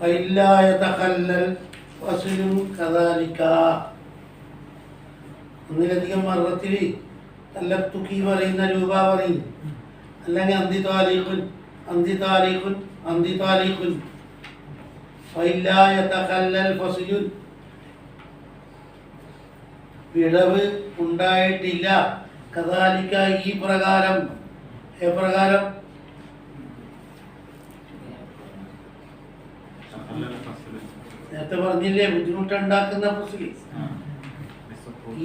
فإلا يتخلل فصل كذلك. ഒന്നിലധികം മർറത്തിൽ തല്ലത്തുക്കി പറയുന്ന രൂപ പറയും, അല്ലെങ്കിൽ അന്തി താലീഖുൻ അന്തി താലീഖുൻ അന്തി താലീഖുൻ. ഫഇല്ലാ യതഖല്ലൽ ഫസ്ലുൻ, വിടവ് ഉണ്ടായിട്ടില്ല. കദാലിക, ഈ പ്രകാരം. എപ്രകാരം? നേരത്തെ പറഞ്ഞില്ലേ ബുദ്ധിമുട്ടുണ്ടാക്കുന്ന ഫസ്ല്.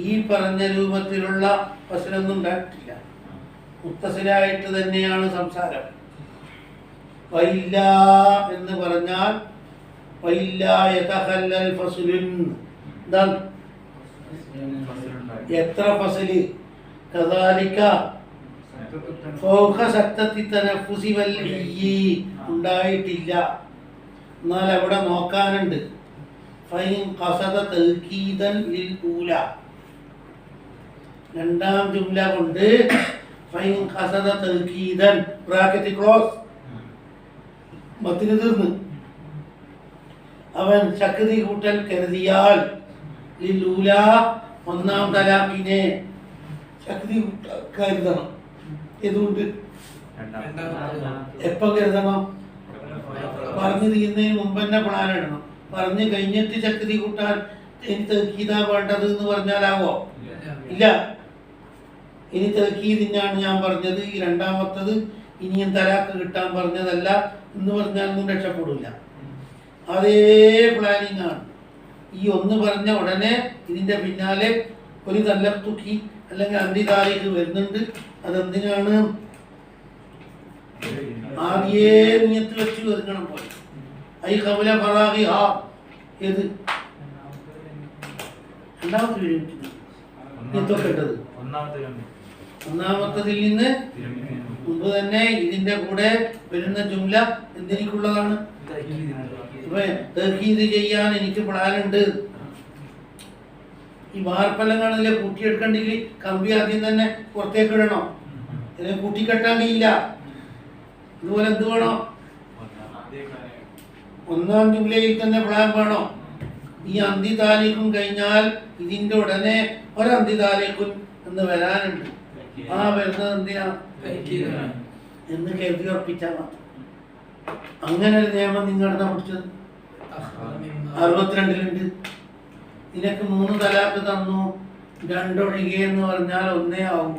ഈ പറഞ്ഞ രൂപത്തിലുള്ള ഫസ്ലൊന്നും ഉണ്ടായിട്ടില്ല. മുത്തസിലായിട്ട് തന്നെയാണ് സംസാരം. വൈല്ല എന്ന് പറഞ്ഞാൽ വൈല്ല യതഖല്ലൽ ഫസ്ലുൻ, എന്താണ്? എത്ര ഫസ്ല്? കദാലിക ഫൗഖ സത്തത്തി തനഫുസി വൽ ഇയ്യി, ഉണ്ടായിട്ടില്ല. എന്നാൽ അവിടെ നോക്കാനുണ്ട്. ഫൈൻ ഖസദ തൽകീദൻ ലിൽ ഊല, രണ്ടാം ജുംല കൊണ്ട് ഫൈൻ ഖസദ തൽകീദൻ ബ്രാക്കറ്റ് ക്ലോസ്, മത്തിന് തീർന്ന്. അവൻ ശക്തി കൂട്ടൽ കരുതിയാൽ ലിൽ ഊല, ഒന്നാം തലാഖിനെ ശക്തി കരുതണം. എന്തുകൊണ്ട്? എപ്പം കരുതണം? പറഞ്ഞു തീരുന്നതിന് മുമ്പ് തന്നെ പ്ലാൻ ഇടണം. പറഞ്ഞു കഴിഞ്ഞിട്ട് ശക്തി കൂട്ടാൻ എനിക്ക് തെക്കീതാ വേണ്ടത് എന്ന് പറഞ്ഞാലാവോ? ഇല്ല. ഇനി തെക്കീതിനാണ് ഞാൻ പറഞ്ഞത്, ഈ രണ്ടാമത്തത് ഇനിയും തലാക്ക് കിട്ടാൻ പറഞ്ഞതല്ല എന്ന് പറഞ്ഞാലൊന്നും രക്ഷപ്പെടില്ല. അതേ പ്ലാനിങ് ആണ്. ഈ ഒന്ന് പറഞ്ഞ ഉടനെ ഇതിൻ്റെ പിന്നാലെ ഒരു തല്ലത്തുക്കി അല്ലെങ്കിൽ അന്തിതാലേക്ക് വരുന്നുണ്ട്. അതെന്തിനാണ്? ആദ്യേ നിയത്ത് വെച്ച് വെറുക്കണം പോലെ. ഐ ഖബല ഫറാഖി ഹാ, ഏത് രണ്ടാമത്തെ നിയത്തൊക്കെട്ടത് ഒന്നാമത്തതിൽ നിന്ന് മുമ്പ് തന്നെ ഇതിന്റെ കൂടെ വരുന്ന ജുംല എന്തിനുള്ളതാണ്? ഇപ്പൊ തഹീദ് ചെയ്യാൻ എനിക്ക് പ്ലാനുണ്ട്. ഈ വാർപ്പെല്ലാം കൂട്ടിയെടുക്കണ്ടെങ്കിൽ കമ്പി ആദ്യം തന്നെ പുറത്തേക്ക് ഇടണം, അല്ലെങ്കിൽ കൂട്ടിക്കെട്ടാൻ കഴിയില്ല. അതുപോലെ എന്ത് വേണം? ഒന്നാം ജുംലയിൽ തന്നെ പ്ലാൻ വേണം. ഈ അന്തി താലീഖും കഴിഞ്ഞാൽ ഇതിന്റെ ഉടനെ ഒരന്തി താലീഖുൻ എന്ന് വരാനുണ്ട്. ആ വരുന്നത് എന്തിനാ എന്ന് കരുതി ഉറപ്പിച്ചാൽ മാത്രം. അങ്ങനെ ഒരു നിയമം നിങ്ങളുടെ പഠിച്ചത് 62-ലുണ്ട്. നിനക്ക് 3 തലാക്ക് തന്നു, 2 ഒഴികെ എന്ന് പറഞ്ഞാൽ 1 ആവും.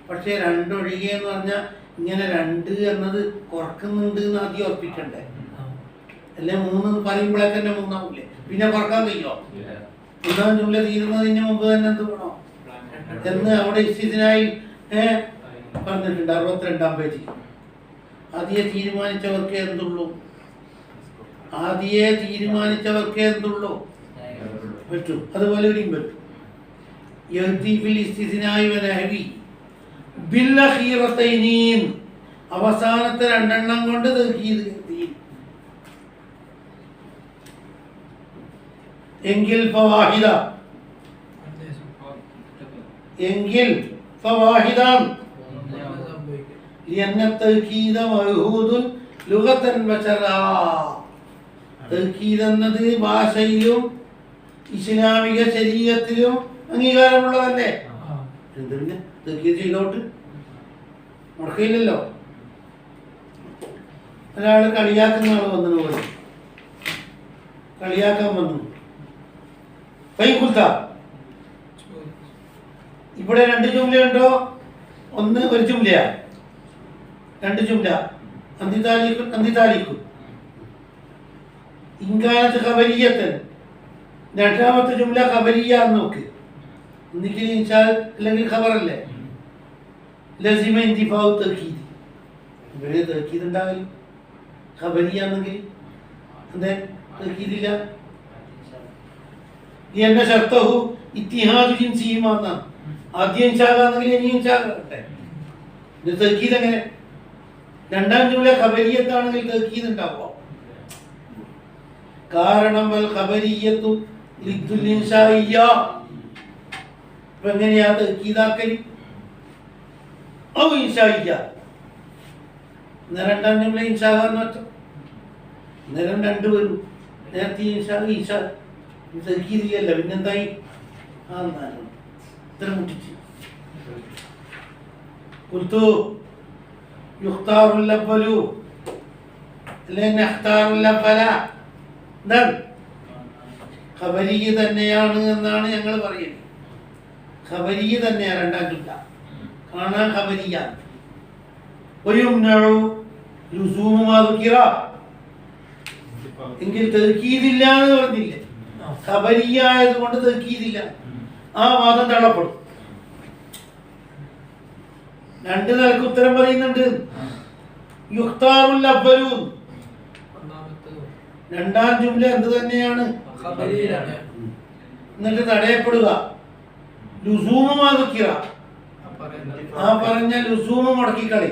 പക്ഷെ 2 ഒഴികെ എന്ന് പറഞ്ഞാൽ ഇങ്ങനെ 2 എന്നത് കുറക്കുന്നുണ്ട് എന്ന് ആദ്യം ഉറപ്പിക്കണ്ടേ? അല്ലെ 3 പറയുമ്പോഴേ തന്നെ 3 ആവൂലേ? പിന്നെ കുറക്കാൻ കഴിയോ? ഒന്നാം ജുംല തീരുന്നതിന് മുമ്പ് തന്നെ എന്ത് വേണോ എന്ന് അവിടെ ഇസ്തിനായി പറഞ്ഞിട്ടുണ്ട് 62-ാം പേജിൽ. ആദ്യേ തീരുമാനിച്ചവർക്കേ എന്തുള്ളൂ? ആദ്യേ തീരുമാനിച്ചവർക്കേ എന്തുള്ളൂ പറ്റും. അതുപോലെ ഇവിടെയും പറ്റും. അവസാനത്തെ 2 എണ്ണം കൊണ്ട് എങ്കിൽ ഫവാഹിദ, എങ്കിൽ ഫവാഹിദാൻ لأن التأكيد موجود لغة وشرعا. തഅ്കീദ് എന്നത് ഭാഷയിലും ഇസ്ലാമിക ശരീഅത്തിലും അംഗീകാരമുള്ളതല്ലേ? എന്ത് പിന്നെ തഅ്കീദ് ചെയ്തോട്ട് മുടക്കില്ലല്ലോ. ഒരാൾ കളിയാക്കുന്ന ആൾ വന്നു പോലെ കളിയാക്കാൻ വന്നു. ഫൈഖുൽത്ത, ഇവിടെ 2 ജുംലയുണ്ടോ? ഒന്ന് ഒരു ജുംലയാ, 2 ജുംല. അന്തിതാലിഖുൻ അന്തിതാലിഖുൻ ഇൻകാനത്ത് ഖബരിയത്തൻ, രണ്ടാമത്തെ ജുംല ഖബരിയ നോക്ക്. ഒന്നിക്കൽ ഇൻഷാ അല്ലെങ്കിൽ ഖബറല്ലേ? ലസിമ ഇന്തിഫാഉ തഅ്കീദ്, ഇവിടെ തഅ്കീദ് ഉണ്ടാവില്ല. ഖബരിയ എന്നെങ്കിൽ എന്തേ തഅ്കീദില്ല? എന്ന ഷർത്തഹു ഇത്തിഹാദു ജിൻസിഹിമാ, ആദ്യം ഇൻഷാഗാണെങ്കിൽ ഇനി ഇൻഷാഗട്ടെ. ഇത് തഅ്കീദ് എങ്ങനെ? രണ്ടാം ജുംല ഖബരിയത്താണെങ്കിൽ തഅ്കീദ് ഉണ്ടാവുമോ? കാരണം വൽ ഖബരിയത്തു ലിദ്ദുൽ ഇൻശാഇയ്യ. ഇപ്പൊ എങ്ങനെയാ തഅ്കീദാക്കൽ? ഔ ഇൻശാഇയ്യ. രണ്ടാം ജുംല ഇൻഷാഗാന്ന് വെച്ചോ, നേരം 2 വരും. നേരത്തെ ഈശ തെക്കീതില്ല, പിന്നെന്തായി? ആ എന്നാലും ഇത്ര മുട്ടിച്ച് കുൽത്തു യുഖ്താറുൽ അവ്വലു അല്ലെങ്കിൽ നഖ്താറുൽ അവ്വല. എന്താണ്? ഖബരിയ തന്നെയാണ് എന്നാണ് ഞങ്ങൾ പറയുന്നത്. ഖബരിയ തന്നെയാണ്, രണ്ടാം ജുംല കാണാൻ ഖബരിയ. വയുംനഉ ലുസൂമു മാ ദുകിറ, എങ്കിൽ തർക്കീദില്ല എന്ന് പറഞ്ഞില്ലേ, ഖബരിയ ആയതുകൊണ്ട് തർക്കീദില്ല, ആ വാദം തള്ളപ്പെടും. രണ്ട് നിലക്ക് ഉത്തരം പറയുന്നുണ്ട്. യുഖ്താറുൽ അവ്വലു, രണ്ടാം ജുംല എന്ത് തന്നെയാണ്? എന്നിട്ട് തടയപ്പെടുക. ലുസൂമു മാ ദുകിറ, ആ പറഞ്ഞ ലുസൂമ് മുടക്കിക്കളി.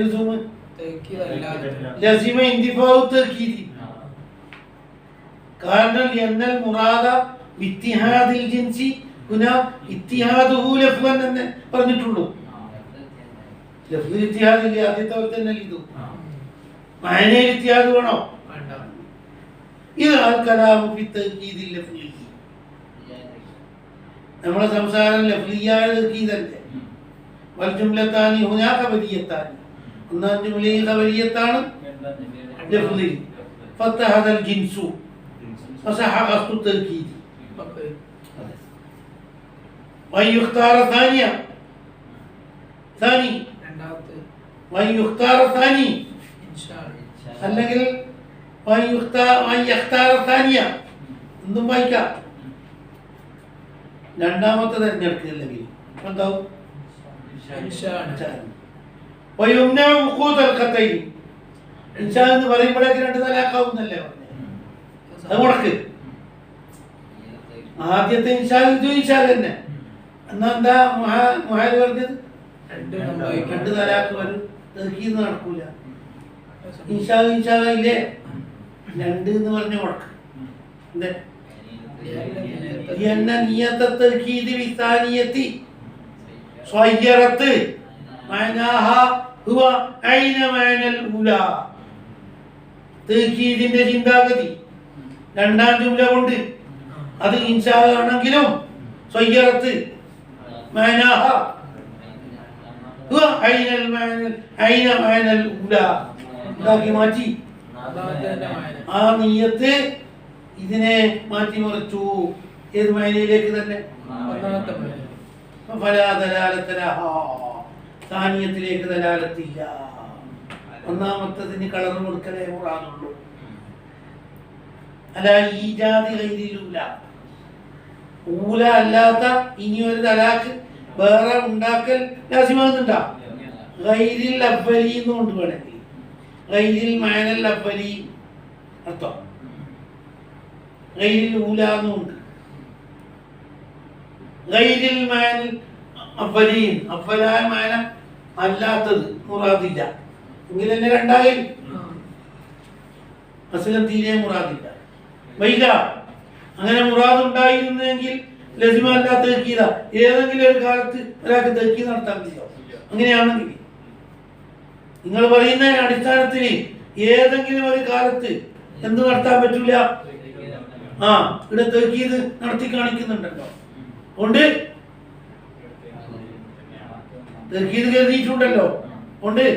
ലുസൂമ് ലസിമ ഇന്തിഫാഉ തർക്കീദി, കാരണം ലിഅന്നൽ മുറാദ ബിത്തിഹാദിൽ ജിൻസി ഹുനാ ഇത്തിഹാദുഹു ലഫ്ളൻ എന്ന് പറഞ്ഞിട്ടുള്ളൂ. ലഫ്ളിൽ ഇത്തിഹാദ് ഇല്ല, ആദ്യത്തെ പോലെ തന്നെ ഇത് മഅനയിൽ ഇത്തിഹാദ് വേണോ? ഇത് അൽ കലാമു ഫി തർക്കീദിൽ ലഫ്ളി, നമ്മുടെ സംസാരം ലഫ്ലിയായ തർക്കീദല്ലേ. വൽ ജുംലത്താനി ഹുനാ ഖബരിയത്താനി, ഒന്നാം ജുംലയിൽ ഖബരിയത്താണ്, ലഫ്ളി. ഫതഹദൽ ജിൻസു ഫസഹ ഖസ്തു തർക്കീദി. വയുഖ്താറ സാനിയ, സാനി വയുഖ്താറ സാനി, അല്ലെങ്കിൽ വയുഖ്താറ സാനിയ എന്തും വായിക്കാം. രണ്ടാമത്തെ തിരഞ്ഞെടുക്കില്ലെങ്കിൽ എന്താവും? വയുംനഉ വുഖൂദൽ ഖതൈൻ, ഇൻഷാ എന്ന് പറയുമ്പോഴേക്ക് രണ്ട് തലാഖാവുന്നല്ലേ പറഞ്ഞത്. അത് മുടക്ക്. ആദ്യത്തെ ഇൻഷാ ഇത് ഇൻഷാ തന്നെ. എന്നാ എന്താ മുഹാൽ പറഞ്ഞത്? രണ്ട് തലാഖ് വരും, തർക്കീദ് നടക്കൂല. ഇൻഷാ ഇൻഷാ ഇല്ലേ, രണ്ട് എന്ന് പറഞ്ഞ മുടക്ക്. എന്തേ? لأن نية التركيز بالثانية صيرت معناها هو أين معنى الأولى. തർക്കീദിന്റെ ചിന്താഗതി രണ്ടാം ജുംല കൊണ്ട് അത് ഇൻഷാ ആണെങ്കിലും സ്വയ്യറത്ത് മഅനാഹ ഹുവ ഐനൽ മഅനൽ ഐന മഅനൽ ഉല ഉണ്ടാക്കി മാറ്റി. ആ നിയ്യത്ത് ഇതിനെ മാറ്റിമറിച്ചു. ഏത് മഅനയിലേക്ക് തന്നെ? ഫലാ ദലാലത ലഹാ, സാനിയത്തിലേക്ക് ദലാലത്തില്ല. ഒന്നാമത്തതിന് കളർ കൊടുക്കലേ മുറാദുള്ളൂ. അല്ല ഈജാദി ഗൈരിൽ ഊല, ഊല അല്ലാത്ത ഇനി ഒരു തലാഖ് വേറെ ഉണ്ടാക്കൽ ലാസിമാകുന്നുണ്ടാ? ഗൈരിൽ അവ്വലി എന്നുകൊണ്ട് വേണമെങ്കിൽ ഗൈരിൽ മഅനൽ അവ്വലി അർത്ഥം, ഗൈരിൽ ഊല എന്നുണ്ട്. ഗൈരിൽ മഅനൽ അവ്വലീൻ, അവ്വലായ മഅന അല്ലാത്തത് മുറാദില്ല എങ്കിൽ തന്നെ രണ്ടായി അസ്ലം തീരെ മുറാദില്ല. വൈല അങ്ങനെ മുറാദ് ഉണ്ടായിരുന്നെങ്കിൽ ലസിമ അല്ലാത്ത തർക്കീദ, ഏതെങ്കിലും ഒരു കാലത്ത് ഒരാൾക്ക് തർക്കീദ് നടത്താൻ പറ്റില്ല. അങ്ങനെയാണെങ്കിൽ നിങ്ങൾ പറയുന്ന അടിസ്ഥാനത്തിൽ ഏതെങ്കിലും ഒരു കാലത്ത് എന്ത് നടത്താൻ പറ്റില്ല? ആ ഇവിടെ തർക്കീദ് നടത്തി കാണിക്കുന്നുണ്ടല്ലോ, ഉണ്ട് തർക്കീദ് കരുതിയിട്ടുണ്ടല്ലോ, ഉണ്ട്.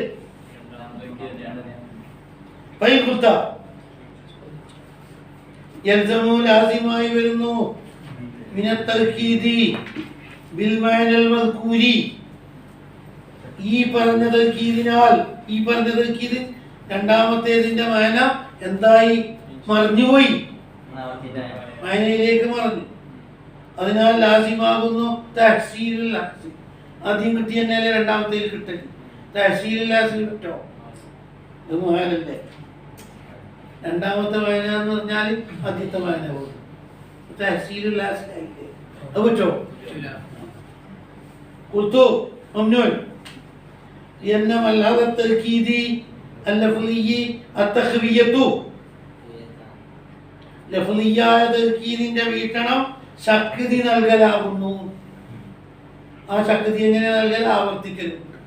പൈകുത്ത യൽസമു ലാസിമായി വരുന്നു മിനത്ത് തർക്കീദി ബിൽ മഅനൽ മദ്കൂരി, ഈ പറഞ്ഞ തർക്കീദിനാൽ, ഈ പറഞ്ഞ തർക്കീദ് രണ്ടാമത്തേതിന്റെ മഅന എന്തായി? മറിഞ്ഞുപോയി, മഅനയിലേക്ക് മറിഞ്ഞു. അതിനാൽ ലാസിമാകുന്നു തഹ്സീലുൽ ലാസിം. ആദ്യം കിട്ടിയ തന്നെയല്ലേ രണ്ടാമത്തേൽ കിട്ടൽ. തഹ്സീലുൽ ലാസിം കിട്ടോ? അത് മുഹാലല്ലേ. രണ്ടാമത്തെ വായന എന്ന് പറഞ്ഞാൽ ആദ്യത്തെ വായന പോകും. തഹ്സീലുൽ ലാസിം ആയില്ലേ? അത് പറ്റോ? ഖുൽതു മംനൂൻ لأن ملحظ التركيز اللفظي التخفية, ലഫ്ളിയായ തർക്കീദിന്റെ വീക്ഷണം ശക്തി നൽകലാകുന്നു. ആ ശക്തി എങ്ങനെ നൽകൽ? ആവർത്തിക്കലുണ്ട്.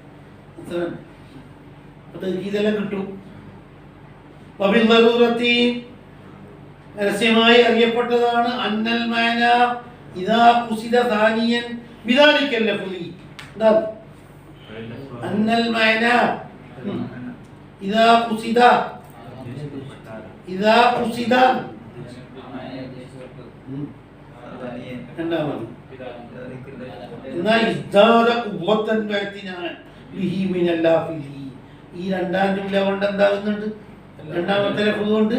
തർക്കീതെല്ലാം കിട്ടും. പരസ്യമായി അറിയപ്പെട്ടതാണ് അന്നൽ മാന ഇദാ ഖുസിദ സാനിയൻ ബിദാലിക്കൽ ലഫ്ളി. അന്നൽ മാന ഇദാ ഖുസിദ രണ്ടാമത് ഈ രണ്ടാം ജുംല കൊണ്ട് എന്താകുന്നുണ്ട്? രണ്ടാമത്തെ ലഫ്ള് കൊണ്ട്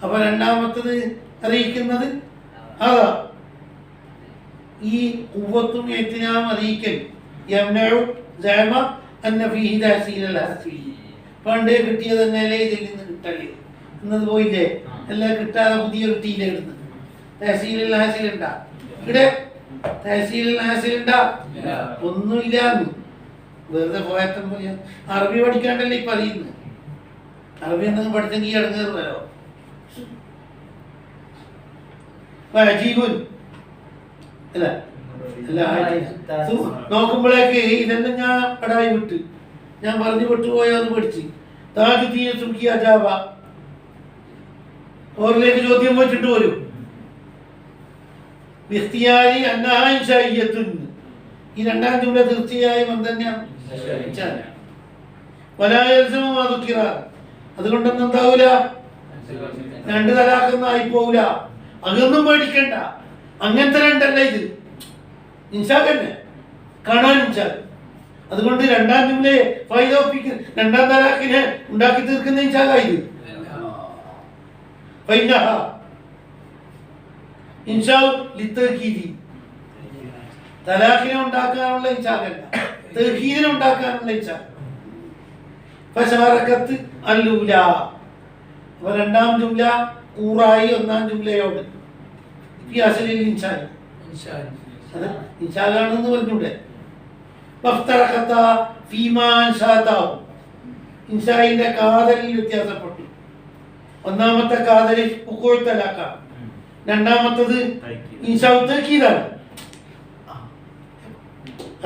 അപ്പൊ രണ്ടാമത്തത് അറിയിക്കുന്നത് അതാ ഈ ഖുവ്വത്തും ഇഅ്തിനാം അറിയിക്കൽ യംനഉ സഅമ അന്ന ഫീഹി തഹസീൽ അസ്ഫി. പണ്ടേ കിട്ടിയത് തന്നെയല്ലേ ഇതിൽ നിന്ന് കിട്ടല്ലേ എന്നത് പോയില്ലേ? എല്ലാം കിട്ടാതെ പുതിയ കിട്ടിയില്ലേ? ഇടുന്നു തഹസീൽ ഹാസിൽ ഉണ്ടാ? ഇവിടെ തഹസീൽ ഹാസിൽ ഉണ്ടാ? ഒന്നുമില്ലാന്ന് വെറുതെ പോയത്തം പറയാ. അറബി പഠിക്കാണ്ടല്ലേ ഇപ്പൊ അറിയുന്നത്. അറബി എന്തെങ്കിലും പഠിച്ചെങ്കിൽ ഇടങ്ങേറ് വരോ? അല്ല അല്ല നോക്കുമ്പോഴേക്ക് ഇതെല്ലാം ഞാൻ പടായി വിട്ട് ഞാൻ പറഞ്ഞു വിട്ടുപോയാന്ന് പഠിച്ച് താജുദ്ദീൻ സുൽക്കി അജാബ ഓറിലേക്ക് ചോദ്യം വെച്ചിട്ട് വരും. ഇഖ്തിയാരി അന്നഹാ ഇൻശാഇയ്യത്തുൻ. ഈ രണ്ടാം ജുംല തീർച്ചയായും എന്തെന്നെയാണ്? വലാ യൽസമു മാ ദുക്കിറ. അതുകൊണ്ടൊന്നും എന്താവൂല? രണ്ട് തലാഖൊന്നും ആയി പോവില്ല. അതൊന്നും പേടിക്കണ്ട. അങ്ങനത്തെ രണ്ടല്ല ഇത്. ഇൻഷാഖ് തന്നെ കാണാൻ ഇൻഷാഖ്. അതുകൊണ്ട് രണ്ടാം ജുംലയെ ഫൈദോപ്പിക്കുന്ന രണ്ടാം തലാഖിനെ ഉണ്ടാക്കി തീർക്കുന്ന ഇൻഷാഖാ ഇത്. തലാഖിനെ ഉണ്ടാക്കാനുള്ള ഇൻഷാഖല്ല, തഹ്കീദിനെ ഉണ്ടാക്കാനുള്ള ഇൻഷാഖ്. ഫശാറകത്ത് അല്ലൂല. അപ്പൊ രണ്ടാം ജുംല കൂറായി ഒന്നാം ജുംലയോട് അസലിൽ ഇൻഷാഖ് അത് ഇൻഷാഖാണെന്ന് പറഞ്ഞൂടെ? ഇൻഷാഇന്റെ കാതലിൽ വ്യത്യാസപ്പെട്ടു. ഒന്നാമത്തെ കാതലിൽ തലാഖാണ്, രണ്ടാമത്തത് ഇൻഷാഉ തഅ്കീദാണ്.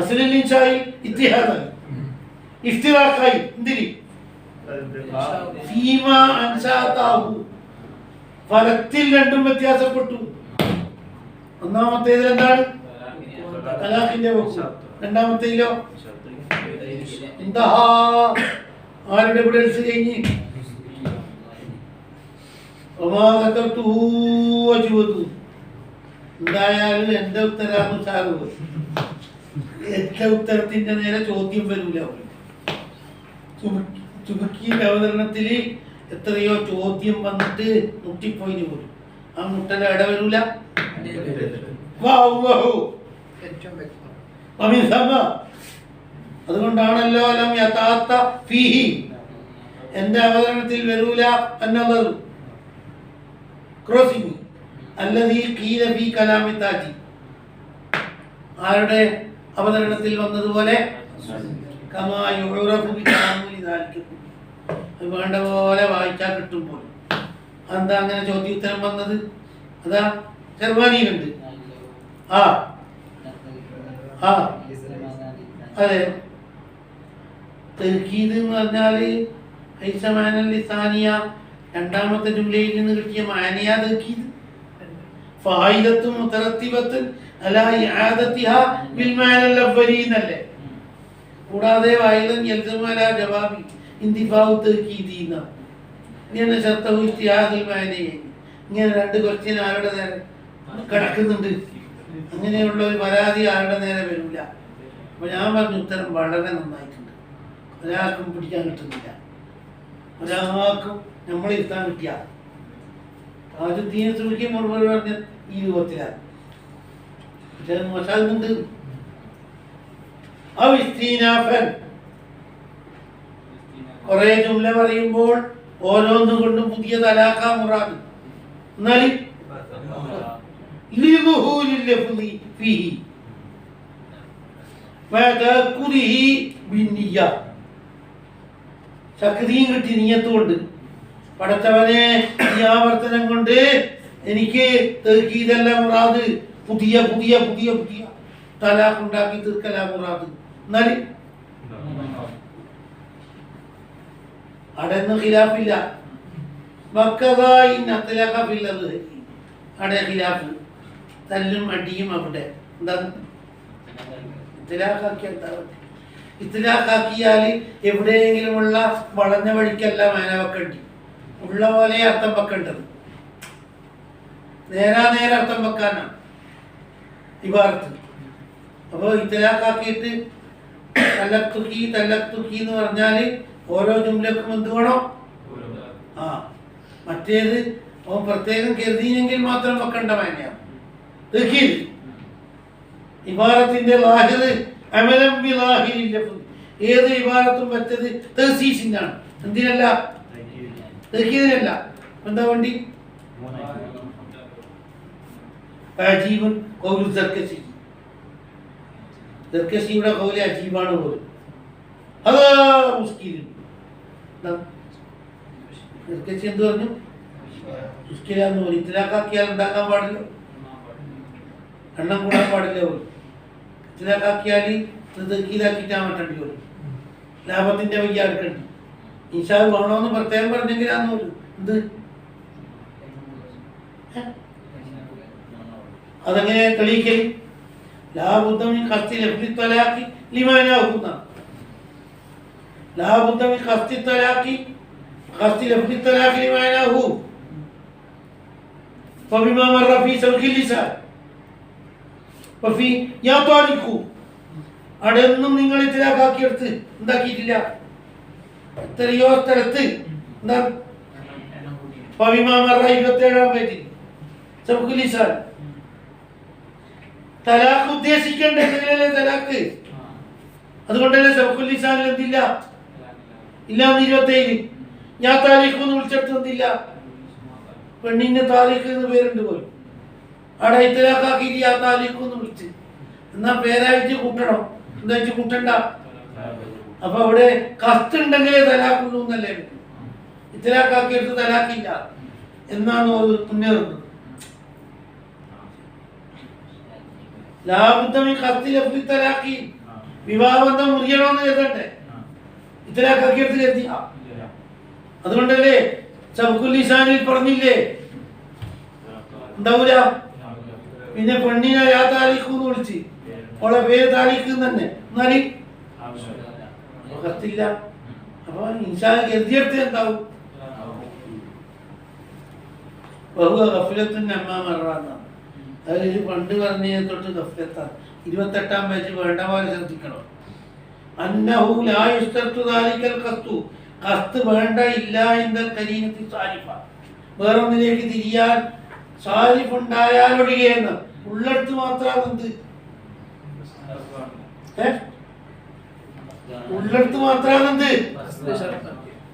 അസലിൽ ഇൻഷാഇൽ ഇത്തിഹാദാണ്, ഇഫ്തിറാഖായി. എന്തിന്? ഫീമാ അൻശാതാഹു. ഫലത്തിൽ രണ്ടും വ്യത്യാസപ്പെട്ടു. ഒന്നാമത്തേതിൽ എന്താണ്? തലാഖിന്റെ വഖഫ്. രണ്ടാമത്തേതിലോ ഇന്തഹാ. ആരുടെ വിടൽസ് കഴിഞ്ഞ്? എന്തായാലും എന്റെ ഉത്തരാണ് സാറ്. എന്റെ ഉത്തരത്തിന്റെ നേരെ ചോദ്യം വരൂല. ചുമക്കിയുടെ അവതരണത്തില് എത്രയോ ചോദ്യം വന്നിട്ട് മുട്ടിപ്പോയിന് പോലും. ആ മുട്ടന്റെ ഇട വരൂല. അതുകൊണ്ടാണല്ലോ എന്റെ അവതരണത്തിൽ വരൂല എന്നവർ ക്രോസിംഗ് അല്ലദീ ഖീല ഫീ കലാമി താജി. ആരുടെ അവതരണത്തിൽ വന്നതുപോലെ കമാ യുറഫു ബി തഅമ്മുലി ദാലിക. വേണ്ട പോലെ വായിച്ചാൽ കിട്ടും പോലും. എന്താ അങ്ങനെ ചോദ്യോത്തരം വന്നത്? അതാ ചെറുവാനിയിലുണ്ട്. അതെ, തഹ്കീദ് എന്ന് പറഞ്ഞാല് രണ്ടാമത്തെ ജുംലയിൽ നിന്ന് കിട്ടിയ മാനയാ തഹ്കീദ്. ഫായിദത്തുൻ മുതറത്തിബത്തുൻ അലാ ഇആദതിഹാ ബിൽ മാനൽ അവ്വലി എന്നല്ലേ. കൂടാതെ വൈലൻ യൽസമു അലാ ജവാബി ഇന്തിഫാഉ തഹ്കീദി എന്ന ഇങ്ങനെ ശർത്തഹു ഇസ്തിഹാദുൽ മാനയെ. ഇങ്ങനെ രണ്ട് ക്വസ്റ്റ്യൻ ആരുടെ നേരെ കിടക്കുന്നുണ്ട്. അങ്ങനെയുള്ള ഒരു പരാതി ആരുടെ നേരെ വരില്ല. അപ്പൊ ഞാൻ പറഞ്ഞ ഉത്തരം വളരെ നന്നായിട്ടുണ്ട്. ഒരാൾക്കും പിടിക്കാൻ കിട്ടുന്നില്ല, ഒരാൾക്കും നമ്മളിരുത്താൻ കിട്ടിയ. താജുദ്ദീനെ സുൽക്കി മറുപടി പറഞ്ഞ ഈ രൂപത്തിലാണ്. പക്ഷെ മോശാകുന്നുണ്ട്. കുറെ ജുംല പറയുമ്പോൾ ഓരോന്നും കൊണ്ടും പുതിയ തലാഖാ മുറാദ്. എന്നാൽ ശക്തിയും കിട്ടി നീയത്തുകൊണ്ട്. പടച്ചവനെ ഈ ആവർത്തനം കൊണ്ട് എനിക്ക് തഹ്കീദല്ല മുറാദ്, പുതിയ പുതിയ പുതിയ പുതിയ തലാഖ് ഉണ്ടാക്കി തീർക്കല മുറാദ്. എന്നാൽ അടന്ന് ഖിലാഫില്ല. വക്കദായിൻ അത്ലഖ ഫിൽ അദ്ഹി. അവിടെ ഖിലാഫ്, തല്ലും അടിയും. അവിടെ എന്താണ് ഇത്ലാഖാക്കിയാൽ എന്താ? ഇത്ലാഖാക്കിയാൽ എവിടെയെങ്കിലുമുള്ള വളഞ്ഞ വഴിക്കല്ല മേന വെക്കണ്ടി, ഉള്ള പോലെ അർത്ഥം വെക്കേണ്ടത്. നേരെ അർത്ഥം വെക്കാനാണ് ഇബാറത്ത്. അപ്പോൾ ഇത്ലാഖാക്കിയിട്ട് തല്ലഖ്തുക്കി എന്ന് പറഞ്ഞാൽ ഓരോ ജുംലക്കും എന്ത് വേണം? ആ, മറ്റേത് അവൻ പ്രത്യേകം കരുതിയെങ്കിൽ മാത്രം വെക്കേണ്ട മേനയാണ്. ഇബാറത്തിന്റെ ലാഹിർ അമലം ബി ലാഹിരിൽ ലഫ്ദ്. ഏത് ഇബാറത്തും വെച്ചത് തഹ്സീസിനാണ്. എന്തിനല്ല? തഹ്കീദിനല്ല. എന്താ വേണ്ടി? അജീബുൻ ഖൗലു സർക്കശി. സർക്കശിയുടെ ഖൗല് അജീബാണ് പോലും. അതാ മുസ്കിൽ. സർക്കശി എന്ത് പറഞ്ഞു? മുസ്കിലാന്ന് പോലും. ഇത്ലാഖാക്കിയാൽ ഉണ്ടാക്കാൻ പാടില്ല, എണ്ണം കൂടാൻ പാടില്ല പോലും. ഇത്ലാഖാക്കിയാൽ തഹ്കീദാക്കിയിട്ടാൻ പറ്റേണ്ടി വരും. ലാഭത്തിന്റെ വയ്യ എടുക്കണ്ടി. ഇൻഷാദ് വേണമെന്ന് പ്രത്യേകം പറഞ്ഞെങ്കിലാന്ന് പോലും. എന്ത് അതെങ്ങനെ തെളിയിക്കൽ? ലാബുദ്ധമിൻ ഖസ്തി ലഫ്ദി തലാഖി ലിമാനാഹുന്ന. ലാബുദ്ധമിൻ ഖസ്തി തലാഖി ലഫ്ദി തലാഖി ലിമാനാഹു ഫബിമാ മറ ഫീ സൗഖിൽ ലിസാൻ വഫീ യാ താലിഖു. അടൊന്നും നിങ്ങൾ ഇത്ലാഖാക്കിയെടുത്ത് എന്താക്കിയിട്ടില്ല. എത്രയോ സ്ഥലത്ത് എന്താ ഫബിമാ മറ 27-ാം പേജിൽ സൗഖിൽ ലിസാൻ. തലാഖ് ഉദ്ദേശിക്കേണ്ടല്ലേ തലാഖ്. അതുകൊണ്ടല്ലേ സൗഖുൽ ലിസാനിൽ എന്തില്ല? ഇല്ലാന്ന് 27. ഞാൻ താലിഖ് എന്ന് വിളിച്ചെടുത്തൊന്നില്ല. പെണ്ണിന് താലിഖ് എന്ന് പേരുണ്ട് പോലും. അവിടെ ഇത്ലാഖാക്കിയിട്ട് യാ താലിഖ് എന്ന് വിളിച്ച്. എന്നാ പേരായിട്ട് കൂട്ടണം, എന്താ വെച്ച് കൂട്ടണ്ട. അപ്പൊ അവിടെ കത്തുണ്ടെങ്കിലേ തലാഖുള്ളൂ എന്നല്ലേ. ഇത്ലാഖാക്കിയെടുത്ത് തലാഖില്ല എന്നാണ് മുന്നേറുന്നത്. ലാബുദ്ധമിൻ ഖസ്തി ലഫ്ദി തലാഖി. വിവാഹബന്ധം മുറിയണമെന്ന് കരുതണ്ടേ? ഇത്ലാഖാക്കിയെടുത്ത് കരുതി. അതുകൊണ്ടല്ലേ സബ്ഖുൽ ലിസാനിൽ പറഞ്ഞില്ലേ ഉണ്ടാവൂല. പിന്നെ പെണ്ണിനെ യാ താലിഖ് എന്ന് വിളിച്ച് അവളെ പേര് താലിഖ് തന്നെ. എന്നാലും കത്തില്ല. അപ്പൊ ഇൻഷാ കരുതിയെടുത്ത് എന്താവും? ബഹുവ ഗഫ്ലത്തുൻ അമ്മാ മറ. അതായത് പണ്ട് പറഞ്ഞ തൊട്ട് ഗഫ്ലത്താണ്. 28-ാം പേജ് വേണ്ട പോലെ ശ്രദ്ധിക്കണം. അന്നഹു ലാ യുസ്തർത്തു ദാലികൽ ഖസ്തു. ഖസ്ത് വേണ്ട ഇല്ല ഇൻദൽ കരീനത്തി സാരിഫ. വേറൊന്നിലേക്ക് തിരിയാൻ സാരിഫ് ഉണ്ടായാൽ ഒഴികെയെന്ന്. ഉള്ളടുത്ത് മാത്രമാണ് എന്ത്? ഉള്ളടുത്ത് മാത്രമാണ് എന്ത്?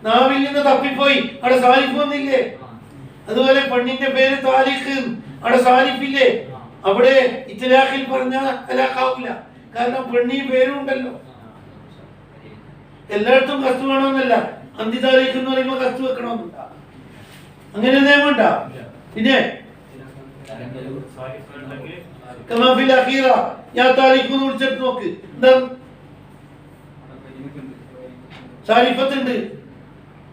നാവിൽ നിന്ന് തപ്പിപ്പോയി അവിടെ സാരിഫ് വന്നില്ലേ? അതുപോലെ പെണ്ണിന്റെ പേര് താലിഖ്, അവിടെ സാരിഫില്ലേ? അവിടെ ഇത്ലാഖിൽ പറഞ്ഞാൽ തലാഖാവൂല. കാരണം പെണ്ണി പേരും ഉണ്ടല്ലോ. എല്ലായിടത്തും കസ്തു വേണമെന്നല്ല. അന്തി താലിഖ് എന്ന് പറയുമ്പോൾ കസ്തു വെക്കണമെന്നില്ല. അങ്ങനെ നിയമമുണ്ട. പിന്നെ കമാഫിൽ അഖീറ യാ താലിഖ് എന്ന് വിളിച്ചിട്ട് നോക്ക്. എന്താ സാരിഫത്തുണ്ട്.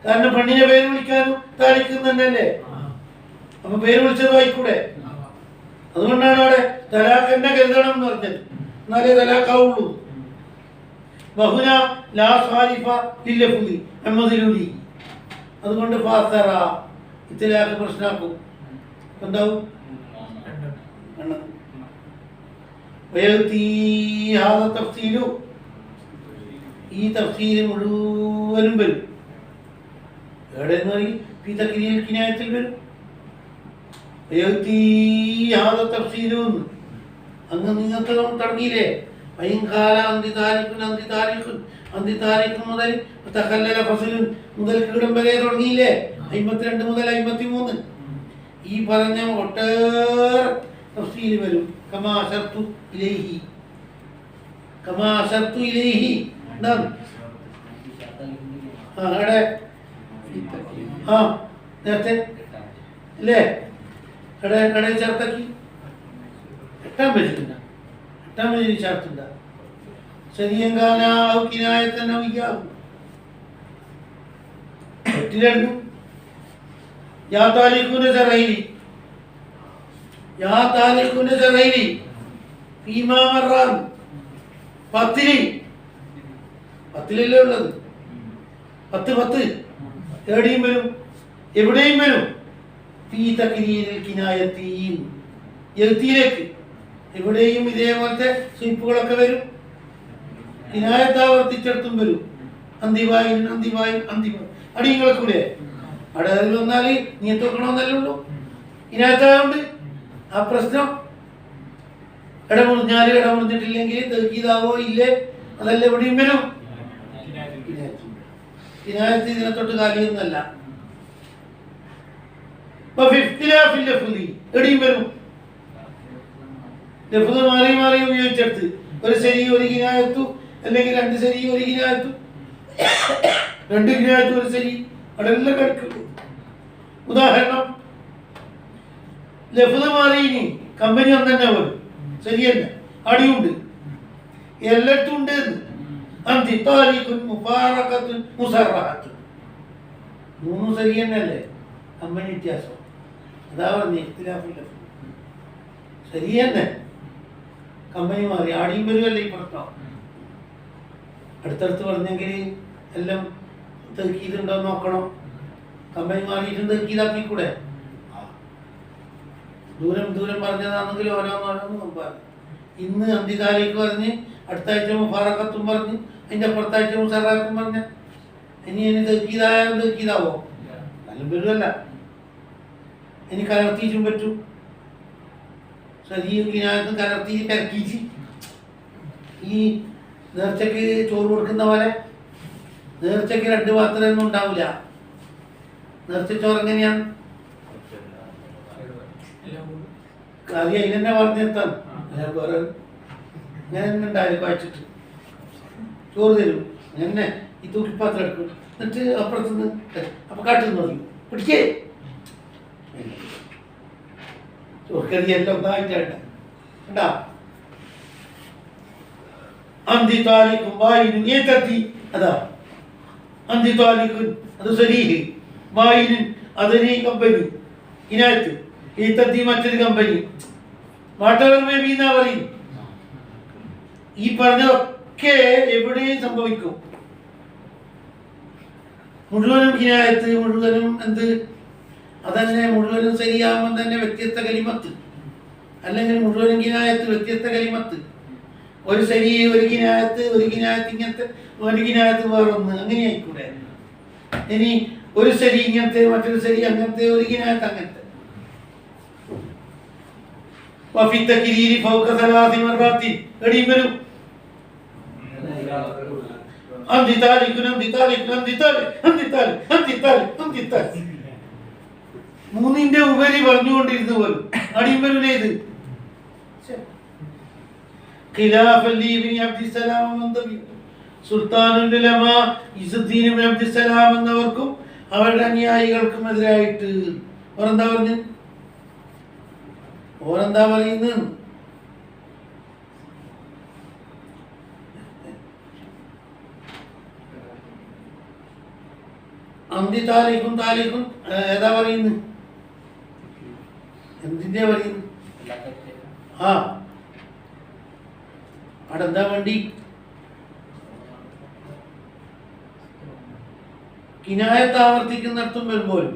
കാരണം പെണ്ണിനെ പേര് വിളിക്കാനും താലിഖ് തന്നെയല്ലേ. അപ്പൊ പേര് വിളിച്ചത് വായിക്കൂടെ? അതുകൊണ്ടാണ് അവിടെ തലാഖ് എന്നെ കരുതണം എന്ന് പറഞ്ഞത്. എന്നാലേ തലാഖാവുള്ളൂ. ബഹുന ലാ സാരിഫ ലില്ലഫുദി അഹ്മദിലുലി. അതുകൊണ്ട് ഫാസറ ഇത്ലാഖ് പ്രശ്നാക്കും. എന്താവും? ഈ തഫ്സീൽ മുഴുവനും വരും. എവിടെയെന്ന് പറയും? ഫീ തഖ്രീൽ കിനായത്തിൽ വരും. അങ്ങ് നിങ്ങൾക്ക് തുടങ്ങിയില്ലേ? മുതൽ മുതൽ കീടം വരെ തുടങ്ങിയില്ലേ? 52 മുതൽ 53. ഈ പറഞ്ഞ ഒട്ടേറെ തഫ്സീൽ വരും. കമാ അശർതു ഇലൈഹി. എന്താണ്? നേരത്തെ അല്ലേ? കടയിൽ ചേർത്താക്കി 8-ാം പേജിൽ ചേർത്തില്ല. ശരിയങ്കാനാവും കിനായത്തനവിയാവും എട്ടിലെണ്ണു യാ താലിഖുന സറൈലി യാ താലിഖുന സറൈലി ഫീമാ മർറാൻ പത്തിലല്ലേ ഉള്ളത് 10 എവിടെയും വരും എവിടെയും വരും ഫീ തക്രീരിൽ കിനായത്തീൻ എഴുത്തിയിലേക്ക് എവിടെയും ഇതേപോലത്തെ സ്ലിപ്പുകളൊക്കെ വരും കിനായത്ത് ആവർത്തിച്ചെടുത്തും വരും അന്തിവായും അടിയങ്ങളെ കൂടെ അവിടെ വന്നാൽ നീ തോക്കണമെന്നല്ലേ ഉള്ളൂ കിനായത്തായോണ്ട് ആ പ്രശ്നം ഇടമുറിഞ്ഞിട്ടില്ലെങ്കിൽ തെക്കീതാവോ ഇല്ലേ അതല്ല എവിടെയും വരും കിനായത്ത് ഇതിനെ തൊട്ട് കാലിയൊന്നല്ല എവിടെയും വരും ലഫ്ദ് മാറി ഉപയോഗിച്ചെടുത്ത് ഒരു ശരി ഒരു കിനായത്തു അല്ലെങ്കിൽ 2 ശരി ഒരു കിനായത്തു 2 കിനായത്തു ഒരു ശരി അവിടെല്ലാം കിടക്കുന്നു ഉദാഹരണം ലഫ്ദ് മാറിയിനി കമ്പനി ഒന്നെ പോലും ശരിയല്ല അടിയുണ്ട് എല്ലായിടത്തും ഉണ്ട് മൂന്ന് ശരി തന്നെയല്ലേ കമ്പനി വ്യത്യാസം അതാ പറഞ്ഞ ശരി തന്നെ കമ്പനി മാറി ആടിയും വരുമല്ലേ ഈ പ്രശ്നം അടുത്തടുത്ത് പറഞ്ഞെങ്കിൽ എല്ലാം തെക്കീതുണ്ടോ നോക്കണം കമ്പനി മാറിയിട്ടും തെക്കീതാക്കിക്കൂടെ ദൂരം പറഞ്ഞതാണെങ്കിൽ ഓരോന്നോരോന്ന് നോക്കാം ഇന്ന് അന്തികാലേക്ക് പറഞ്ഞ് അടുത്ത ആഴ്ച മുഫാറക്കത്തും പറഞ്ഞ് അതിൻ്റെ അപ്പുറത്ത ആഴ്ച മുസറാക്കും പറഞ്ഞ ഇനി തെക്കീതായാലും തെക്കീതാവോ നല്ല വരുമല്ല ഇനി കലർത്തിയിട്ടും പറ്റും ശരീരത്തിനകത്ത് കലർത്തി കലക്കിച്ച് ഈ നേർച്ചയ്ക്ക് ചോറ് കൊടുക്കുന്ന പോലെ നേർച്ചയ്ക്ക് 2 പാത്രമൊന്നും ഉണ്ടാവില്ല നേർച്ച ചോറ് എങ്ങനെയാണ് കറി അതിനെ പറഞ്ഞെത്താൻ വേറെ ഞാൻ ഉണ്ടായാലും കുഴച്ചിട്ട് ചോറ് തരും അങ്ങനെ ഈ തൂക്കിപ്പാത്രം എടുക്കും എന്നിട്ട് അപ്പുറത്തുനിന്ന് അപ്പൊ കാട്ടിൽ നോക്കി പിടിക്കേ ചോർക്കറി എല്ലാം ഒന്നായിട്ടാണ് കണ്ടാ അന്തിത്താലിക്കും വായിനും ഏതെത്തി അതാ അന്തിത്താലിക്കും അത് സരീഹ് വായിനും അതൊരു കമ്പനി ഇതിനകത്ത് ഈത്തത്തി മറ്റൊരു കമ്പനി മാട്ടവർമേബി എന്നാ പറയും ഈ പറഞ്ഞതൊക്കെ എവിടെയും സംഭവിക്കും മുഴുവനും കിനായത്ത് മുഴുവനും എന്ത് അതന്നെ മുഴുവനും ശരിയാകുമ്പോൾ തന്നെ വ്യത്യസ്ത കലിമത്ത് അല്ലെങ്കിൽ മുഴുവനും കിനായത്ത് വ്യത്യസ്ത കലിമത്ത് ഒരു ശരി ഒരു കിനായത്ത് ഇങ്ങനത്തെ ഒരു കിനായത്ത് വേറൊന്ന് അങ്ങനെ ആയിക്കൂടെ ഇനി ഒരു ശരി ഇങ്ങനത്തെ മറ്റൊരു ശരി അങ്ങനത്തെ ഒരു കിനായത്ത് അങ്ങനത്തെ എടിയും വരും മൂന്നിന്റെ ഉപരി പറഞ്ഞുകൊണ്ടിരുന്നു പോലും അടിയും വരൂലേ ഇത് സുൽത്താനുൽ ഉലമ ഇസുദ്ദീൻ ഇബ്നു അബ്ദുസ്സലാം എന്നവർക്കും അവരുടെ അനുയായികൾക്കും എതിരായിട്ട് ഓരെന്താ പറയുന്നത് താലിക്കും ഏതാ പറയുന്നു എന്തിന്റെ പറയുന്നു അവിടെ എന്താ വേണ്ടി കിനായത്ത് ആവർത്തിക്കുന്നിടത്തും വരുമ്പോഴും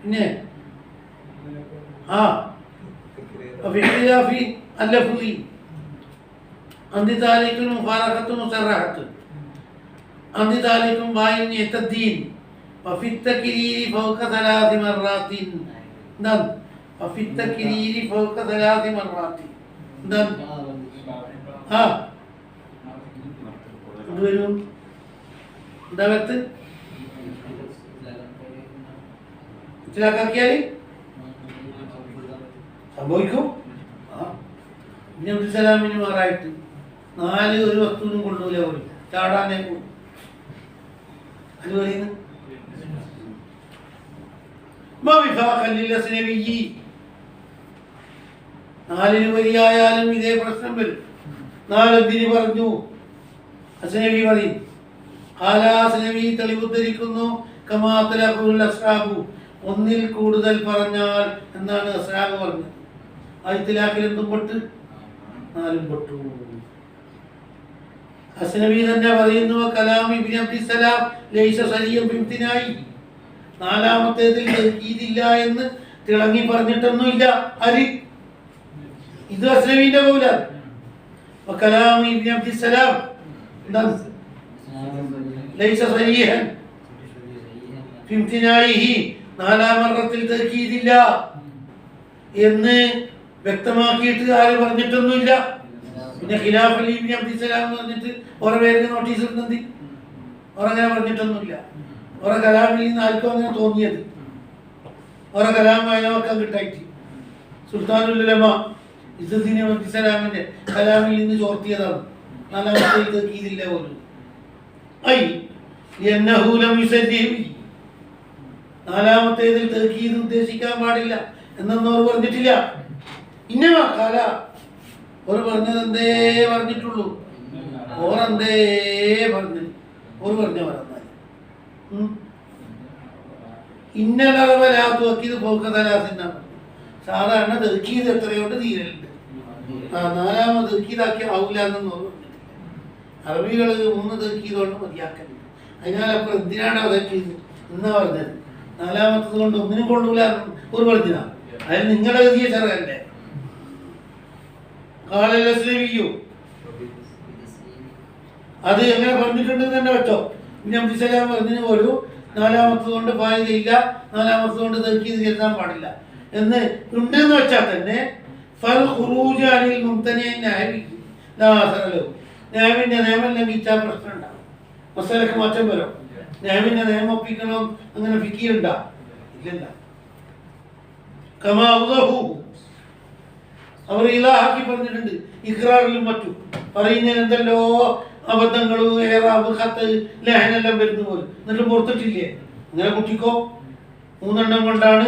പിന്നെ അന്തിതാലിക്കും മുഫാറഖത്തും മുസറഹത്തും അന്തിതാലിക്കും വായിൻ യതദ്ദീൻ وفي التكرير فوق 3 مرات نعم وفي التكرير فوق 3 مرات نعم വരും എന്താ മനസ്സിലാക്കിയാൽ സംഭവിക്കും ഇനി അബ്ദുസ്സലാമിന് മാറായിട്ട് 4 ഒരു വസ്തുവിനും കൊള്ളൂല പോലും ചാടാനേ പോകും അത് പറയുന്നു നാലിന് വരിയായാലും ഇതേ പ്രശ്നം വരും 4 പറഞ്ഞു അസ്നവി പറയും അസ്നവി തെളിവുദ്ധരിക്കുന്നു ഒന്നിൽ കൂടുതൽ പറഞ്ഞാൽ എന്നാണ് അസ്ഹാബ് പറഞ്ഞത്. ആയത്തിലാക്കിൽ എന്തും പൊട്ട് 4 പൊട്ടു. അസ്നവി തന്നെ പറയുന്നു കലാം ഇബ്നു അബ്ദിസ്സലാം ലൈസ സരിയം ബിംതിനായി, നാലാമത്തേതിൽ തൗഹീദില്ല എന്ന് തിളങ്ങി പറഞ്ഞിട്ടൊന്നുമില്ല. ആര്? ഇത് അസ്നവിന്റെ കൗലാണ്. കലാം ഇബ്നു അബ്ദിസ്സലാം ലൈസ സരിഹൻ ബിംതിനായിഹി, നാലാമറത്തിൽ തൗഹീദില്ല എന്ന് വ്യക്തമാക്കിയിട്ട് ആര് പറഞ്ഞിട്ടൊന്നുമില്ല. പിന്നെ ഖിലാഫ് അലി ഇബ്നു അബ്ദിസ്സലാം എന്ന് പറഞ്ഞിട്ട് ഓരോ പേർക്ക് നോട്ടീസ് ഇടുന്നത് ഓരങ്ങനെ പറഞ്ഞിട്ടൊന്നുമില്ല. ഓരോ കലാമിൽ നിന്ന് ആർക്കും അങ്ങനെ തോന്നിയത്, ഓരോ കലാം വായനവക്കാൻ കിട്ടായിട്ട് സുൽത്താനുൽ ഉലമ ഇസ്സദ്ദീൻ അബ്ദുസ്സലാമിന്റെ കലാമിൽ നിന്ന് ചോർത്തിയതാണ്. നാലാമത്തെ തൗഹീദില്ല പോലും. ഐ യന്നഹു ലം യുസദ്ദിഹി, നാലാമത്തേതിൽ തൗഹീദ് ഉദ്ദേശിക്കാൻ പാടില്ല എന്നൊന്നും അവർ പറഞ്ഞിട്ടില്ല. ഇന്നമാ കാല, അവർ പറഞ്ഞത് എന്തേ പറഞ്ഞിട്ടുള്ളൂ. ഓരെന്തേ പറഞ്ഞു, ഓർ പറഞ്ഞ പറഞ്ഞാൽ ഇന്നലവലാത്തുവക്കിത് പോക്കതലാസിന്നാണ്. സാധാരണ തൗഹീദ് എത്രയോണ്ട് തീരലുണ്ട്. നാലാമത് തൗഹീദാക്കി ആവൂല എന്നൊന്നും ഓർ പറഞ്ഞിട്ടില്ല. അറബികൾ 3 തൗഹീദ് കൊണ്ട് മതിയാക്കലുണ്ട്. അതിനാലപ്പുറം എന്തിനാണ് അതൊക്കെ എന്നാ പറഞ്ഞത്. നാലാമത്തത് കൊണ്ട് ഒന്നിനും കൊള്ളൂല ഒരു പറഞ്ഞാ അതിൽ നിങ്ങളെ എഴുതിയ ചെറുതല്ലേ. അത് എങ്ങനെ പറഞ്ഞിട്ടുണ്ടെന്ന് തന്നെ വെച്ചോ. ഇബ്നു അബ്ദിസ്സലാം പറഞ്ഞതിന് ഒരു നാലാമത്തത് കൊണ്ട് ഫായിദയില്ല, നാലാമത്തത് കൊണ്ട് തൗഹീദ് കരുതാൻ പാടില്ല എന്ന് ഉണ്ടെന്ന് വെച്ചാൽ തന്നെ ഫൽ ഖുറൂജ് അനിൽ മുംതനി നഹവി ലാ അസറലു, നഹവിന്റെ നിയമം ലംഘിച്ചാൽ പ്രശ്നം ഉണ്ടാവും. മസലക്ക് മാറ്റം വരും. നഹവിന്റെ നിയമം ഒപ്പിക്കണം അങ്ങനെ ഫിഖ് ഉണ്ടാ ഇല്ലല്ല. കമാ ഉദഹു, അവർ ഇലാഹാക്കി പറഞ്ഞിട്ടുണ്ട്. ഇഖ്റാറിലും മറ്റും പറയുന്നതിന് എന്തെല്ലോ അബദ്ധങ്ങളും ഏറാബ് ഖത്ത് ലഹനെല്ലാം വരുന്ന പോലെ എന്നിട്ട് പുറത്തിട്ടില്ലേ. അങ്ങനെ കുട്ടിക്കോ 3 എണ്ണം കൊണ്ടാണ്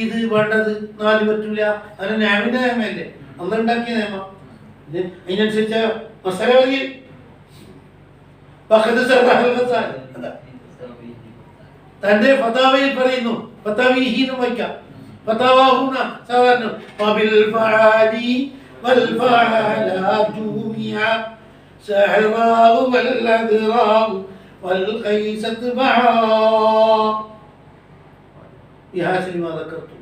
ഇത് വേണ്ടത്, 4 പറ്റൂല. അതിന് നഹവിന്റെ നിയമല്ലേ, അന്ന് ഉണ്ടാക്കിയ നിയമം. അതിനനുസരിച്ച മസല പറയും. തന്റെ ഫതാവയിൽ പറയുന്നു, ഫതാവിഹിന്നും വയ്ക്കാം, ഫതാവാഹുന സാധാരണ വബിൽ ഫഅലി വൽ ഫഅലാതു മിഅ സഹറാഉ വൽ അദ്റാഉ വൽ ഖൈസതു മഅ യഹാസിൽ മാ ദക്കർതു.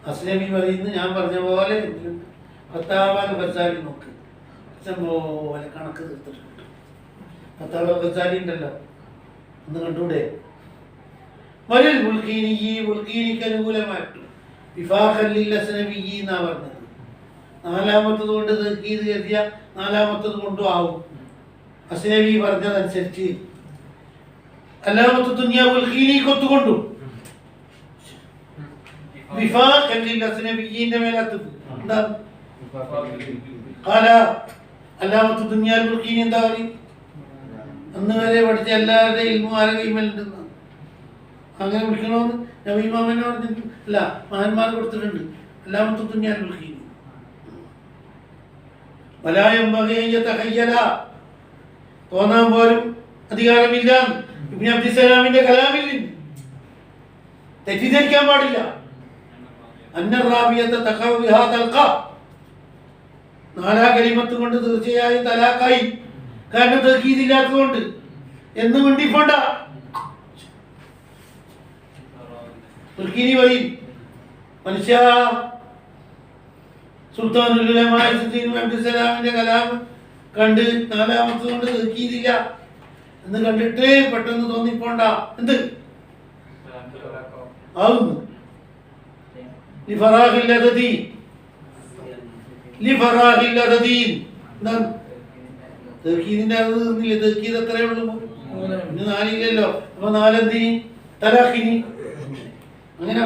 അസ്ലമി പറയുന്നു ഞാൻ പറഞ്ഞ പോലെ ഫതാവൽ ഗസാലി നോക്ക്, പോലെ കണക്ക് തീർത്തിട്ടുണ്ട്. ഫതാവൽ ഗസാലി ഉണ്ടല്ലോ, ഒന്ന് കണ്ടൂടെ. വലിൽ ബുൽഖീനിക്ക് അനുകൂലമായിട്ട് വിഫാഖല്ലില്ലസ്നബിയ്യി എന്നാ പറഞ്ഞത്. നാലാമത്തത് കൊണ്ട് തൗഹീദ് കരുതിയ നാലാമത്തത് കൊണ്ടും ആവും. അസ്നബി പറഞ്ഞതനുസരിച്ച് അല്ലാമത്തു ദുനിയ ബുൽഖീനിക്ക് ഒത്തുകൊണ്ടും വിഫാഖല്ലില്ലസ്നബിയ്യിന്റെ മേലത്ത് എന്താ അല്ലാമത്തു ദുനിയ ബുൽഖീനി എന്താ പറയും. അന്ന് വരെ പഠിച്ച എല്ലാവരുടെയും ഇൽമു ആരുടെ കൈമേലുണ്ടെന്നാണ്. അങ്ങനെ വിളിക്കണമെന്ന് നബി ഇമാമനെ പറഞ്ഞിട്ടുണ്ട്. അല്ല, മഹാന്മാർ കൊടുത്തിട്ടുണ്ട്. അല്ലാമത്തു ദുനിയ ബുൽഖീനി വലായം വകയ്യതഖയ്യല, തോന്നാൻ പോലും അധികാരമില്ല. ഇബ്നു അബ്ദിസ്സലാമിന്റെ കലാമിൽ നിന്ന് തെറ്റിദ്ധരിക്കാൻ പാടില്ല. അന്നറാബിയത തഖവിഹാ തൽഖ, 4 കലിമത്ത് കൊണ്ട് തീർച്ചയായും തലാഖായി, കാരണം തൗഹീദ് ഇല്ലാത്തതുകൊണ്ട് എന്ന് വേണ്ടിപ്പോണ്ട. പറയും മനുഷ്യ, സുൽത്താനുൽ ഉലമ ഇസ്സദ്ദീൻ അബ്ദുസ്സലാമിന്റെ കലാം കണ്ട് നാലാമത്തത് കൊണ്ട് തൗഹീദില്ല എന്ന് കണ്ടിട്ട് പെട്ടെന്ന് തോന്നിപ്പോണ്ട. എന്ത് ആവുന്നു? ലിഫറാഖിൽ അദദി, ലിഫറാഖിൽ അദദീൻ. എന്താണ് തൗഹീദിന്റെ അത് തീർന്നില്ലേ? തൗഹീദ് എത്രയേ ഉള്ളൂ? ഇന്ന് 4 ഇല്ലല്ലോ. അപ്പൊ 4 എന്തിനി? തലാഖിനി. അങ്ങനെ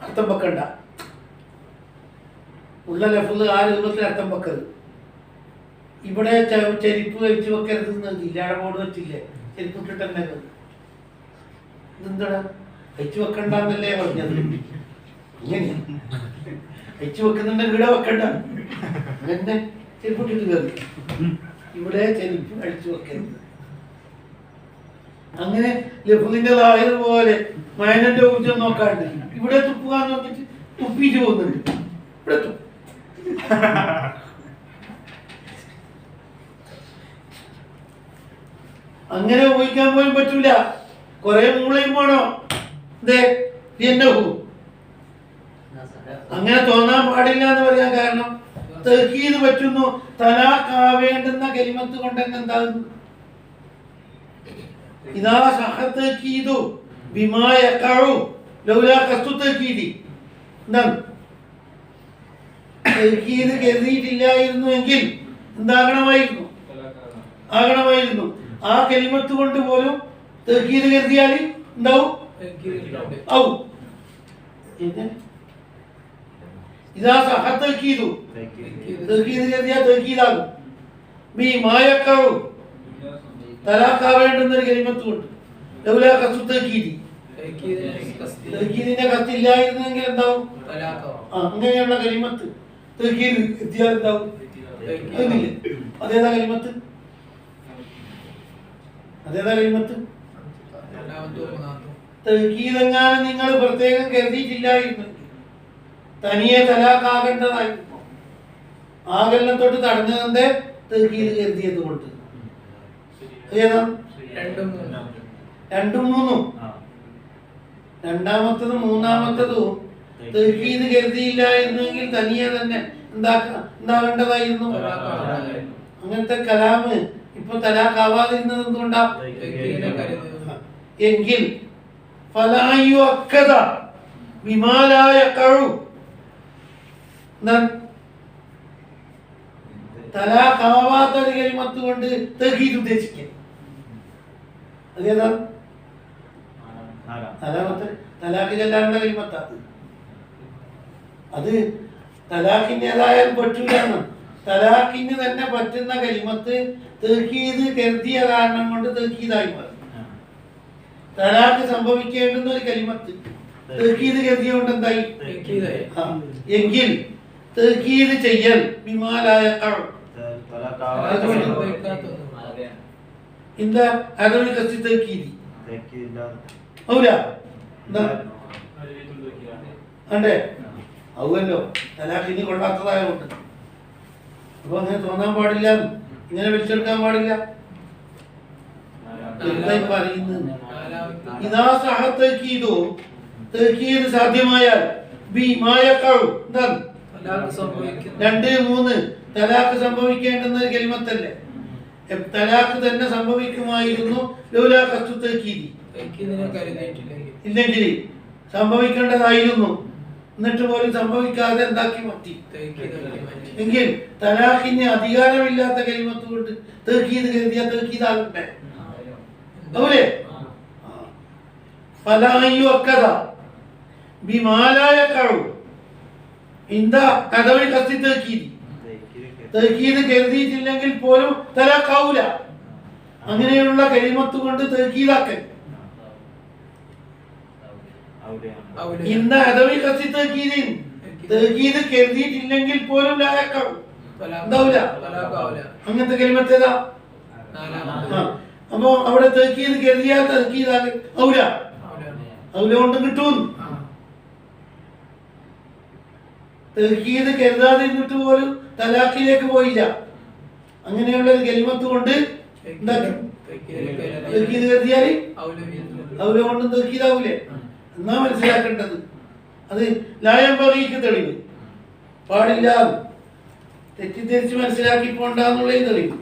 അർത്ഥം വെക്കണ്ട. ഉള്ള ലഫ്ള് ആ രൂപത്തിൽ അർത്ഥം വെക്കരുത്. ഇവിടെ ചെരുപ്പ് വെച്ച് വെക്കരുത്. ജില്ലയുടെ ബോർഡ് വെച്ചില്ലേ, ചെരുപ്പ് ഇട്ടിട്ട് തന്നെ ഇതെന്താടാ വെച്ച് വെക്കണ്ടെന്നല്ലേ പറഞ്ഞത്. ഇങ്ങനെ വെച്ച് വെക്കുന്നുണ്ട്, ഇവിടെ വെക്കണ്ട. അങ്ങനെ ചെരുപ്പിട്ടിട്ട് കയറി. ഇവിടെ ചെരുപ്പ് അടിച്ചു വെക്കരുത്. അങ്ങനെ ലഫുദിന്റെ ലാഹിർ പോലെ മയനന്റെ ഊർജ്ജം നോക്കാണ്ട് ഇവിടെ തുപ്പുകാന്ന് നോക്കിട്ട് തുപ്പിയിട്ട് പോകുന്നുണ്ട്. ഇവിടെ അങ്ങനെ ഊഹിക്കാൻ പോലും പറ്റൂല. കുറെ മൂളയും പോണോ അങ്ങനെ തോന്നാൻ പാടില്ല എന്ന് പറയാൻ കാരണം തഹ്കീദ് പറ്റുന്നു. തലാഖാവേണ്ടുന്ന കലിമത്ത് കൊണ്ടെന്നെ എന്താകുന്നു? ഇദാ സഹ തഹ്കീദു ബിമാ യഖഉ ലൗലാ ഖസ്തു തഹ്കീദി. എന്താണ് തഹ്കീദ് കരുതിയിട്ടില്ലായിരുന്നു എങ്കിൽ എന്താകണമായിരുന്നു? ആകണമായിരുന്നു. ആ കലിമത്ത് കൊണ്ട് പോലും തഹ്കീദ് കരുതിയാൽ എന്താവും? ആവും. ഇദാ സഹ തഹ്കീദു തഹ്കീദ് കരുതിയാൽ തഹ്കീദാകും. ബിമാ യഖഉ തലാഖാവേണ്ടുന്നൊരു കലിമത്ത് കൊണ്ട് ലൗലാ ഖസ്തു തഹ്കീദി. തഹ്കീദിന്റെ കത്തില്ലായിരുന്നെങ്കിൽ എന്താവും? അങ്ങനെയുള്ള കലിമത്ത് തഹ്കീദ് എത്തിയാൽ എന്താവും? അതേതാ കലിമത്ത്? അതേതാ കലിമത്ത്? തഹ്കീദെങ്ങാനും നിങ്ങൾ പ്രത്യേകം കരുതിയിട്ടില്ലായിരുന്നു തനിയെ തലാഖാകേണ്ടതായിരുന്നു. ആകലിനെ തൊട്ട് തടഞ്ഞതിന്റെ തഹ്കീദ് കരുതിയത് കൊണ്ട്. ഏതാ? രണ്ടും മൂന്നും. രണ്ടാമത്തതും മൂന്നാമത്തതും തഹ്കീദ് കരുതിയില്ലായിരുന്നെങ്കിൽ തനിയെ തന്നെ എന്താകേണ്ടതായിരുന്നു? അങ്ങനത്തെ കലാമ് ഇപ്പൊ തലാഖാവാതിരുന്നത് എന്തുകൊണ്ടാ? എങ്കിൽ ഫലായു അക്കദ ബിമാ ലാ യഖഉ. തലാഖാവാത്ത ഒരു കലിമത്ത് കൊണ്ട് തഹ്കീദ് ഉദ്ദേശിക്കുക. അതേതാ? തലാഖ് ചെല്ലാനുള്ള കലിമത്താണ്. അത് തലാഖിന് ഏതായാലും പറ്റൂലെന്ന്. തലാഖിന് തന്നെ പറ്റുന്ന കലിമത്ത് തഹ്കീദ് കരുതിയ കാരണം കൊണ്ട് തഹ്കീദായി മാറി. തലാഖ് സംഭവിക്കേണ്ടുന്ന ഒരു കലിമത്ത് തഹ്കീദ് കരുതിയ കൊണ്ട് എന്തായി? എങ്കിൽ തഹ്കീദ് ചെയ്യൽ ബിമാ ലാ യഖഉ എന്താ? അദവി ഖസ്തി തഹ്കീദി ഔല അണ്ടേ ഔവല്ലോ. തലാഖിന് കൊള്ളാത്തതായതുകൊണ്ട്. അപ്പൊ അങ്ങനെ തോന്നാൻ പാടില്ല, ഇങ്ങനെ വിളിച്ചെടുക്കാൻ പാടില്ല. എന്തായി പറയുന്നത്? ഇദാ സഹ തഹ്കീദു തഹ്കീദ് സാധ്യമായാൽ ബിമാ യഖഉ എന്താണ്? 2 3 തലാഖ് സംഭവിക്കേണ്ടുന്ന ഒരു കലിമത്തല്ലേ. തലാഖ് തന്നെ സംഭവിക്കുമായിരുന്നു ലൗലാ ഖസ്തു തഹ്കീദി. ഇല്ലെങ്കിൽ സംഭവിക്കേണ്ടതായിരുന്നു, എന്നിട്ട് പോലും സംഭവിക്കാതെ എന്താക്കി മാറ്റി. എങ്കിൽ തലാഖിന് അധികാരമില്ലാത്ത കലിമത്ത് കൊണ്ട് തഹ്കീദ് കരുതിയ തഹ്കീദാകട്ടെ. അതുപോലെ ഫലായു അക്കദ ബിമാ ലാ യഖഉ ഇന്ദ അദവി ഖസ്തി തഹ്കീദി. തഹ്കീദ് കരുതിയിട്ടില്ലെങ്കിൽ പോലും തലാഖാവൂല. അങ്ങനെയുള്ള കലിമത്ത് കൊണ്ട് തഹ്കീദാക്കൽ. ഇന്ന അദവി ഖസ്തി തഹ്കീദിൻ തഹ്കീദ് കരുതിയിട്ടില്ലെങ്കിൽ പോലും ലാ യഖഉ എന്താവൂല. അങ്ങനത്തെ കലിമത്ത് ഏതാ? അപ്പൊ അവിടെ തഹ്കീദ് കരുതിയാൽ തഹ്കീദാകൽ ഔല. ഔല കൊണ്ട് കിട്ടും. തഹ്കീദ് കരുതാതിരുന്നിട്ട് പോലും തലാഖിലേക്ക് പോയില്ല. അങ്ങനെയുള്ള ഒരു കലിമത്ത് കൊണ്ട് തഹ്കീദ് കരുതിയാൽ ഔല കൊണ്ട് തഹ്കീദാവൂലേ എന്നാ മനസ്സിലാക്കേണ്ടത്. അത് ലായംബഗിക്ക് തെളിവ് പാടില്ല, തെറ്റിദ്ധരിച്ച് മനസ്സിലാക്കി പോണ്ടെന്നുള്ളതിന് തെളിവ്.